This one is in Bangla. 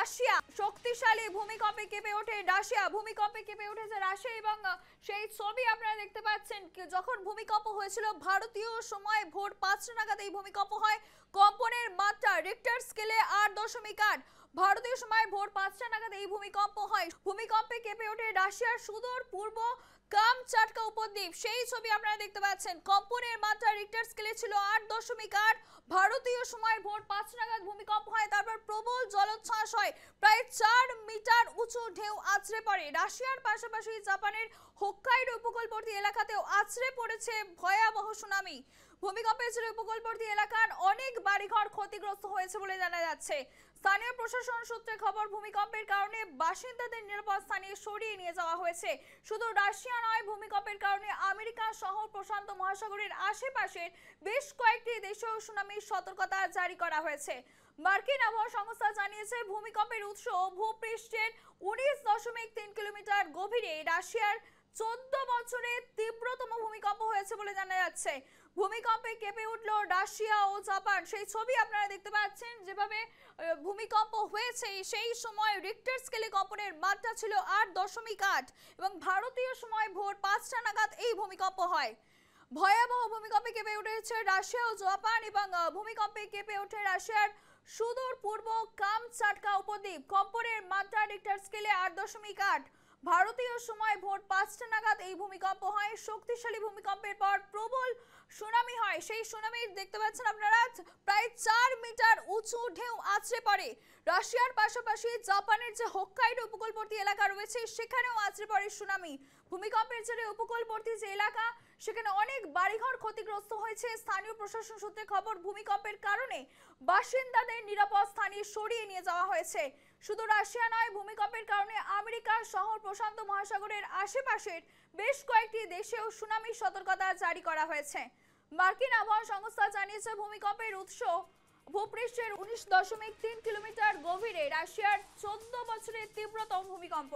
রাশিয়া শক্তিশালী ভূমিকম্পে কেঁপে ওঠে রাশিয়া ভূমিকম্পে কেঁপে উঠেছে রাশিয়া এবং সেই ছবি আপনারা দেখতে পাচ্ছেন যখন ভূমিকম্প হয়েছিল ভারতীয় সময় ভোর 5টা নাগাদ এই ভূমিকম্প হয়। কম্পনের মাত্রা রিক্টার স্কেলে 8.8। ভারতীয় সময় ভোর 5টা নাগাদ এই ভূমিকম্প হয়। ভূমিকম্পে কেঁপে ওঠে রাশিয়ার সুদূর পূর্ব কামচাটকা উপদ্বীপ। সেই ছবি আপনারা দেখতে পাচ্ছেন। কম্পনের মাত্রা রিক্টার স্কেলে ছিল 8.8। ভারতীয় সময় ভোর 5 নাগাদ ভূমিকম্প হয়। তারপর প্রবল জলোচ্ছ্বাস হয়, প্রায় 4 মিটার উঁচু ঢেউ আছড়ে পড়ে। রাশিয়ার পাশাপাশি জাপানের হোক্কাইডো উপকূলবর্তী এলাকাতেও আছড়ে পড়েছে ভয়াবহ সুনামি। ভূমিকম্পের জেরে উপকূলবর্তী এলাকার অনেক বাড়িঘর ক্ষতিগ্রস্ত হয়েছে বলে জানা যাচ্ছে। স্থানীয় প্রশাসন সূত্রে খবর, ভূমিকম্পের কারণে বাসিন্দাদের নিরাপদ স্থানে সরিয়ে নিয়ে যাওয়া হয়েছে। শুধু রাশিয়া নয়, ভূমিকম্পের কারণে আমেরিকা সহ প্রশান্ত মহাসাগরের আশেপাশের বেশ কয়েকটি দেশেও সুনামির সতর্কতা জারি করা হয়েছে। মার্কিন আবহাওয়া সংস্থা জানিয়েছে ভূমিকম্পের উৎস ভূপৃষ্ঠের 19.3 কিলোমিটার গভীরে রাশিয়ার 14 বছরে তীব্রতম ভূমিকম্প হয়েছে বলে জানা যাচ্ছে। ভূমিকম্পে কেঁপে উঠল রাশিয়া ও জাপান। সেই ছবি আপনারা দেখতে পাচ্ছেন। যেভাবে ভূমিকম্প হয়েছে সেই সময় রিক্টার স্কেলে কম্পনের মাত্রা ছিল 8.8 এবং ভারতীয় সময় ভোর 5টা নাগাদ এই ভূমিকম্প হয়। ভয়াবহ ভূমিকম্পে কেঁপে উঠেছে রাশিয়া ও জাপান এবং ভূমিকম্পে কেঁপে ওঠে রাশিয়ার সুদূর পূর্ব কামচাটকা উপদ্বীপ। কম্পনের মাত্রা রিক্টার স্কেলে 8.8। ভারতীয় সময় ভোর 5টা নাগাদ এই ভূমিকম্প হয়। শক্তিশালী ভূমিকম্পের পর প্রবল সুনামি হয়। সেই সুনামি দেখতে পাচ্ছেন আপনারা, প্রায় 4 মিটার উঁচু ঢেউ আছড়ে পড়ে। রাশিয়ার পাশাপাশি জাপানের যে হোক্কাইডো উপকূলবর্তী এলাকা রয়েছে সেখানেও আছড়ে পড়ে সুনামি। ভূমিকম্পের জেরে উপকূলবর্তী যে এলাকা সেখানে অনেক বাড়িঘর ক্ষতিগ্রস্ত হয়েছে। স্থানীয় প্রশাসন সূত্রে খবর, ভূমিকম্পের কারণে বাসিন্দাদের নিরাপদ স্থানে সরিয়ে নিয়ে যাওয়া হয়েছে। শুধু রাশিয়া নয়, ভূমিকম্পের কারণে আমেরিকা সহ প্রশান্ত মহাসাগরের আশেপাশের বেশ কয়েকটি দেশেও সুনামির সতর্কতা জারি করা হয়েছে। মার্কিন আবহাওয়া সংস্থা জানিয়েছে ভূমিকম্পের উৎস ভূপৃষ্ঠের 19.3 কিলোমিটার গভীরে রাশিয়ার 14 বছরের তীব্রতম ভূমিকম্প।